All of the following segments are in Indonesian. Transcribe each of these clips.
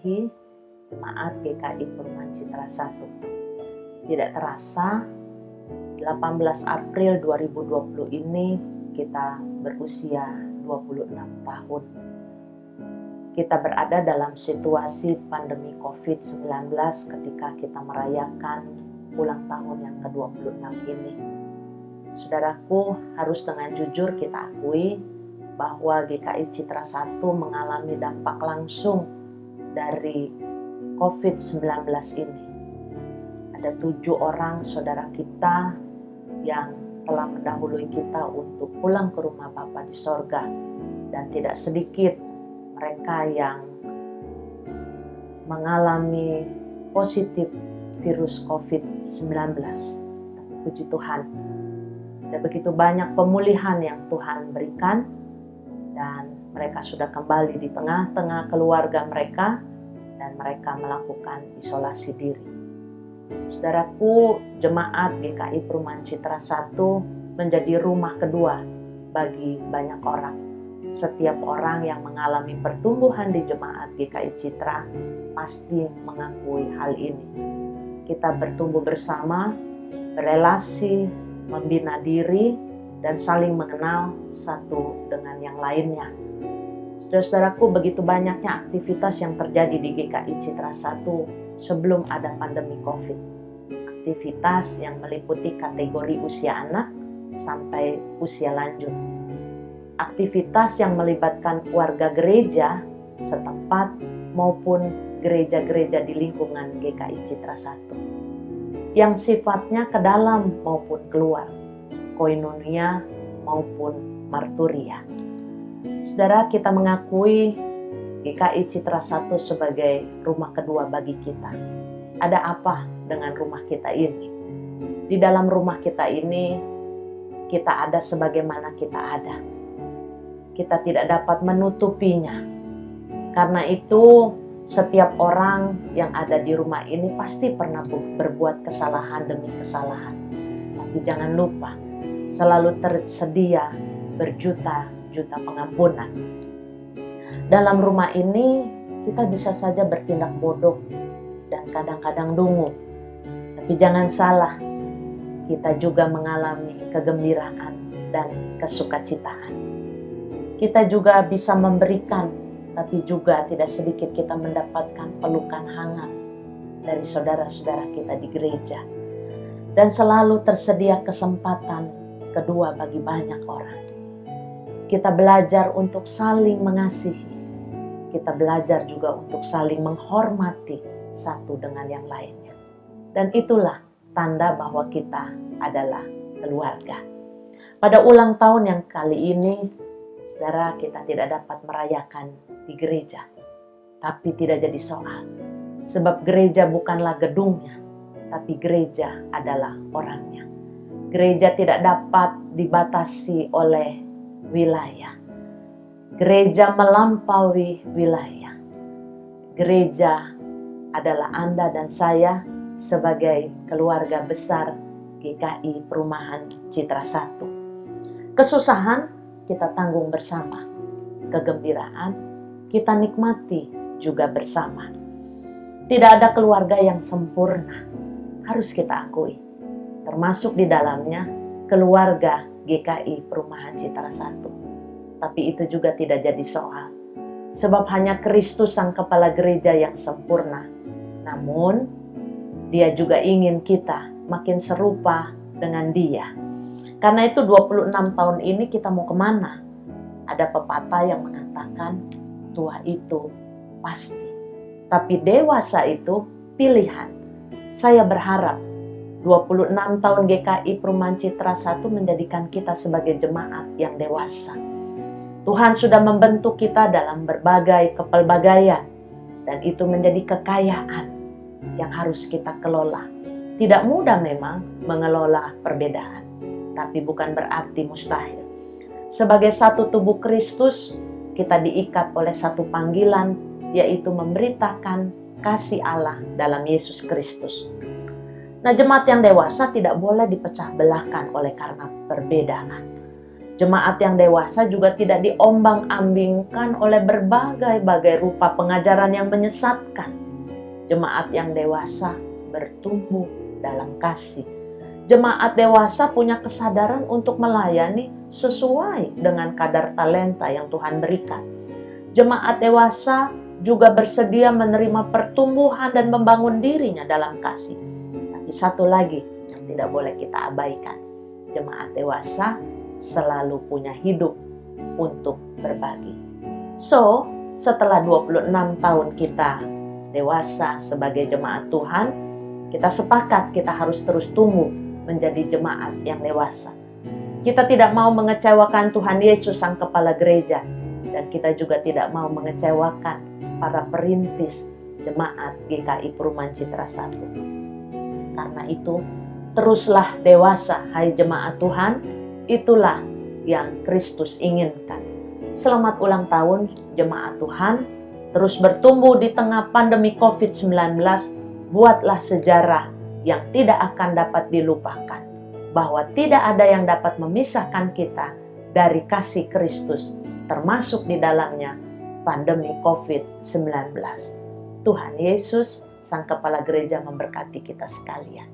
dikasihi Jemaat GKI Perumahan Citra 1. Tidak terasa 18 April 2020 ini kita berusia 26 tahun. Kita berada dalam situasi pandemi COVID-19 ketika kita merayakan ulang tahun yang ke-26 ini. Saudaraku, harus dengan jujur kita akui bahwa GKI Citra 1 mengalami dampak langsung dari COVID-19 ini. Ada 7 orang saudara kita yang telah mendahului kita untuk pulang ke rumah Bapa di sorga, dan tidak sedikit mereka yang mengalami positif virus COVID-19. Tapi puji Tuhan, ada begitu banyak pemulihan yang Tuhan berikan, dan mereka sudah kembali di tengah-tengah keluarga mereka, dan mereka melakukan isolasi diri. Saudaraku, Jemaat GKI Perumahan Citra 1 menjadi rumah kedua bagi banyak orang. Setiap orang yang mengalami pertumbuhan di Jemaat GKI Citra pasti mengakui hal ini. Kita bertumbuh bersama, berelasi, membina diri, dan saling mengenal satu dengan yang lainnya. Saudara-saudaraku, begitu banyaknya aktivitas yang terjadi di GKI Citra 1 sebelum ada pandemi COVID. Aktivitas yang meliputi kategori usia anak sampai usia lanjut. Aktivitas yang melibatkan warga gereja setempat maupun gereja-gereja di lingkungan GKI Citra 1. Yang sifatnya ke dalam maupun keluar, koinonia maupun marturia. Saudara, kita mengakui GKI Citra 1 sebagai rumah kedua bagi kita. Ada apa dengan rumah kita ini? Di dalam rumah kita ini, kita ada sebagaimana kita ada. Kita tidak dapat menutupinya. Karena itu, setiap orang yang ada di rumah ini pasti pernah berbuat kesalahan demi kesalahan. Tapi jangan lupa, selalu tersedia berjuta-juta pengampunan. Dalam rumah ini kita bisa saja bertindak bodoh dan kadang-kadang dungu. Tapi jangan salah, kita juga mengalami kegembiraan dan kesukacitaan. Kita juga bisa memberikan, tapi juga tidak sedikit kita mendapatkan pelukan hangat dari saudara-saudara kita di gereja. Dan selalu tersedia kesempatan kedua bagi banyak orang. Kita belajar untuk saling mengasihi. Kita belajar juga untuk saling menghormati satu dengan yang lainnya. Dan itulah tanda bahwa kita adalah keluarga. Pada ulang tahun yang kali ini, saudara, kita tidak dapat merayakan di gereja. Tapi tidak jadi soal. Sebab gereja bukanlah gedungnya, tapi gereja adalah orangnya. Gereja tidak dapat dibatasi oleh wilayah. Gereja melampaui wilayah. Gereja adalah Anda dan saya sebagai keluarga besar GKI Perumahan Citra 1. Kesusahan kita tanggung bersama. Kegembiraan kita nikmati juga bersama. Tidak ada keluarga yang sempurna, harus kita akui. Termasuk di dalamnya keluarga GKI Perumahan Citra 1. Tapi itu juga tidak jadi soal. Sebab hanya Kristus sang kepala gereja yang sempurna. Namun, Dia juga ingin kita makin serupa dengan Dia. Karena itu 26 tahun ini kita mau kemana? Ada pepatah yang mengatakan tua itu pasti. Tapi dewasa itu pilihan. Saya berharap 26 tahun GKI Perumahan Citra 1 menjadikan kita sebagai jemaat yang dewasa. Tuhan sudah membentuk kita dalam berbagai kepelbagaian, dan itu menjadi kekayaan yang harus kita kelola. Tidak mudah memang mengelola perbedaan, tapi bukan berarti mustahil. Sebagai satu tubuh Kristus, kita diikat oleh satu panggilan, yaitu memberitakan kasih Allah dalam Yesus Kristus. Nah, jemaat yang dewasa tidak boleh dipecah belahkan oleh karena perbedaan. Jemaat yang dewasa juga tidak diombang-ambingkan oleh berbagai-bagai rupa pengajaran yang menyesatkan. Jemaat yang dewasa bertumbuh dalam kasih. Jemaat dewasa punya kesadaran untuk melayani sesuai dengan kadar talenta yang Tuhan berikan. Jemaat dewasa juga bersedia menerima pertumbuhan dan membangun dirinya dalam kasih. Tapi satu lagi yang tidak boleh kita abaikan. Jemaat dewasa selalu punya hidup untuk berbagi. So, setelah 26 tahun kita dewasa sebagai jemaat Tuhan, kita sepakat kita harus terus tumbuh menjadi jemaat yang dewasa. Kita tidak mau mengecewakan Tuhan Yesus Sang Kepala Gereja, dan kita juga tidak mau mengecewakan para perintis jemaat GKI Perumahan Citra 1. Karena itu, teruslah dewasa, hai jemaat Tuhan, itulah yang Kristus inginkan. Selamat ulang tahun jemaat Tuhan, terus bertumbuh di tengah pandemi COVID-19, buatlah sejarah yang tidak akan dapat dilupakan, bahwa tidak ada yang dapat memisahkan kita dari kasih Kristus, termasuk di dalamnya pandemi COVID-19. Tuhan Yesus, Sang Kepala Gereja, memberkati kita sekalian.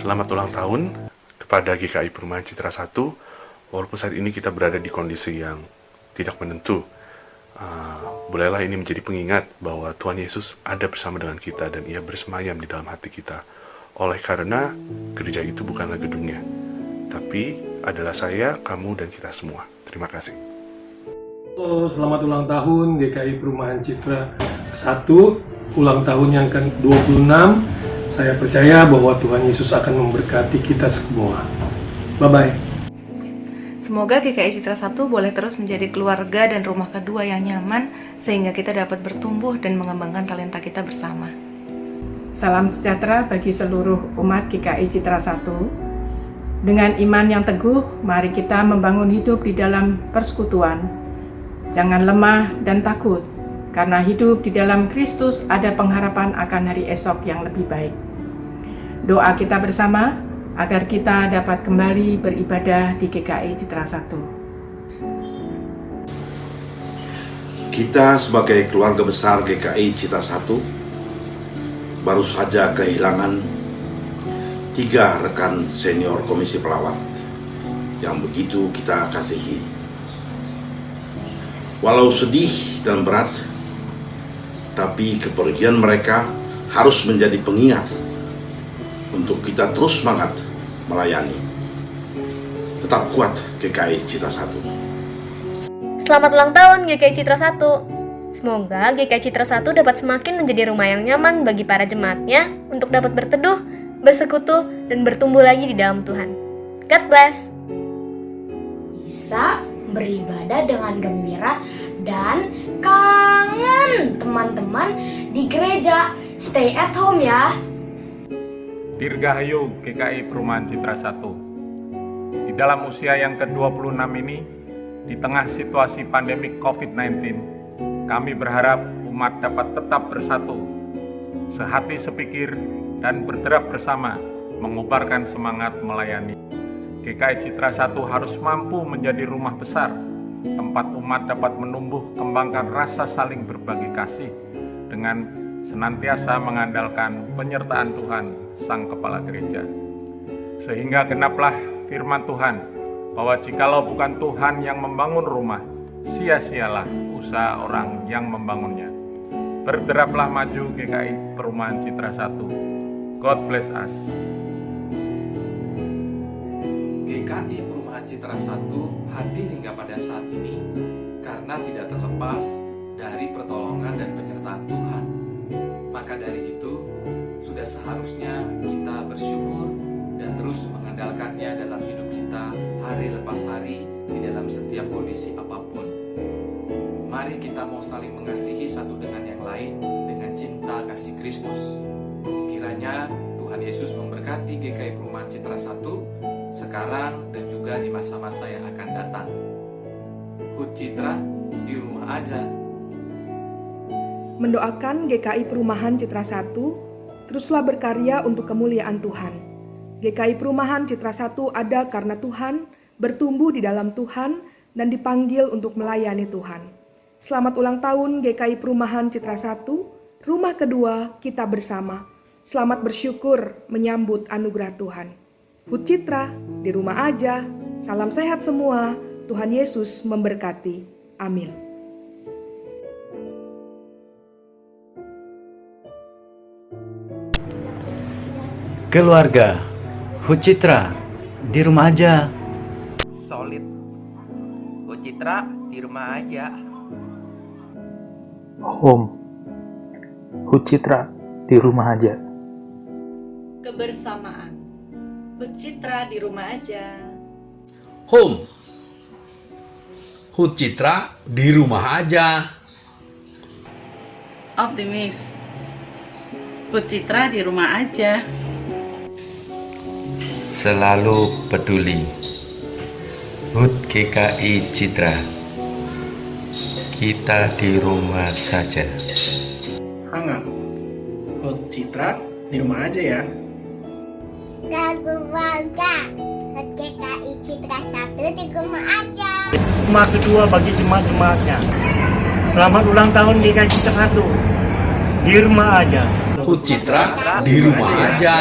Selamat ulang tahun kepada GKI Perumahan Citra 1, walaupun saat ini kita berada di kondisi yang tidak menentu, bolehlah ini menjadi pengingat bahwa Tuhan Yesus ada bersama dengan kita dan Ia bersemayam di dalam hati kita. Oleh karena gereja itu bukanlah gedungnya, tapi adalah saya, kamu, dan kita semua. Terima kasih. Selamat ulang tahun GKI Perumahan Citra 1, ulang tahun yang ke-26. Saya percaya bahwa Tuhan Yesus akan memberkati kita semua. Bye-bye. Semoga GKI Citra 1 boleh terus menjadi keluarga dan rumah kedua yang nyaman, sehingga kita dapat bertumbuh dan mengembangkan talenta kita bersama. Salam sejahtera bagi seluruh umat GKI Citra 1. Dengan iman yang teguh, mari kita membangun hidup di dalam persekutuan. Jangan lemah dan takut, karena hidup di dalam Kristus ada pengharapan akan hari esok yang lebih baik. Doa kita bersama agar kita dapat kembali beribadah di GKI Citra 1. Kita sebagai keluarga besar GKI Citra 1 baru saja kehilangan 3 rekan senior komisi pelawat yang begitu kita kasihi. Walau sedih dan berat, tapi kepergian mereka harus menjadi pengingat untuk kita terus semangat melayani. Tetap kuat GKI Citra 1. Selamat ulang tahun GKI Citra 1. Semoga GKI Citra 1 dapat semakin menjadi rumah yang nyaman bagi para jemaatnya untuk dapat berteduh, bersekutu, dan bertumbuh lagi di dalam Tuhan. God bless. Bisa beribadah dengan gembira dan kangen teman-teman di gereja. Stay at home ya. Dirgahayu GKI Perumahan Citra 1. Di dalam usia yang ke-26 ini, di tengah situasi pandemi COVID-19, kami berharap umat dapat tetap bersatu, sehati sepikir, dan bergerak bersama mengubarkan semangat melayani. GKI Citra 1 harus mampu menjadi rumah besar, tempat umat dapat menumbuh kembangkan rasa saling berbagi kasih dengan senantiasa mengandalkan penyertaan Tuhan, Sang Kepala Gereja. Sehingga genaplah firman Tuhan, bahwa jikalau bukan Tuhan yang membangun rumah, sia-sialah usaha orang yang membangunnya. Berderaplah maju GKI Perumahan Citra 1. God bless us. GKI Perumahan Citra 1 hadir hingga pada saat ini karena tidak terlepas dari pertolongan dan penyertaan Tuhan. Maka dari itu, sudah seharusnya kita bersyukur dan terus mengandalkannya dalam hidup kita hari lepas hari di dalam setiap kondisi apapun. Mari kita mau saling mengasihi satu dengan yang lain dengan cinta kasih Kristus. Kiranya Tuhan Yesus memberkati GKI Perumahan Citra 1 sekarang dan juga di masa-masa yang akan datang. Hut Citra di rumah aja. Mendoakan GKI Perumahan Citra 1 teruslah berkarya untuk kemuliaan Tuhan. GKI Perumahan Citra 1 ada karena Tuhan, bertumbuh di dalam Tuhan, dan dipanggil untuk melayani Tuhan. Selamat ulang tahun GKI Perumahan Citra 1, rumah kedua kita bersama. Selamat bersyukur menyambut anugerah Tuhan. Hut Citra, di rumah aja. Salam sehat semua. Tuhan Yesus memberkati. Amin. Keluarga, Hut Citra, di rumah aja. Solid. Hut Citra, di rumah aja. Home. Hut Citra, di rumah aja. Kebersamaan. Hut Citra di rumah aja. Home. Hut Citra di rumah aja. Optimis. Hut Citra di rumah aja. Selalu peduli. Hut GKI Citra. Kita di rumah saja. Hangat. Hut Citra di rumah aja ya. Keluarga, Hut GKI Citra 1 di rumah aja. Rumah kedua bagi jemaat-jemaatnya. Selamat ulang tahun GKI Citra 1 di rumah aja. Hut Citra di rumah aja.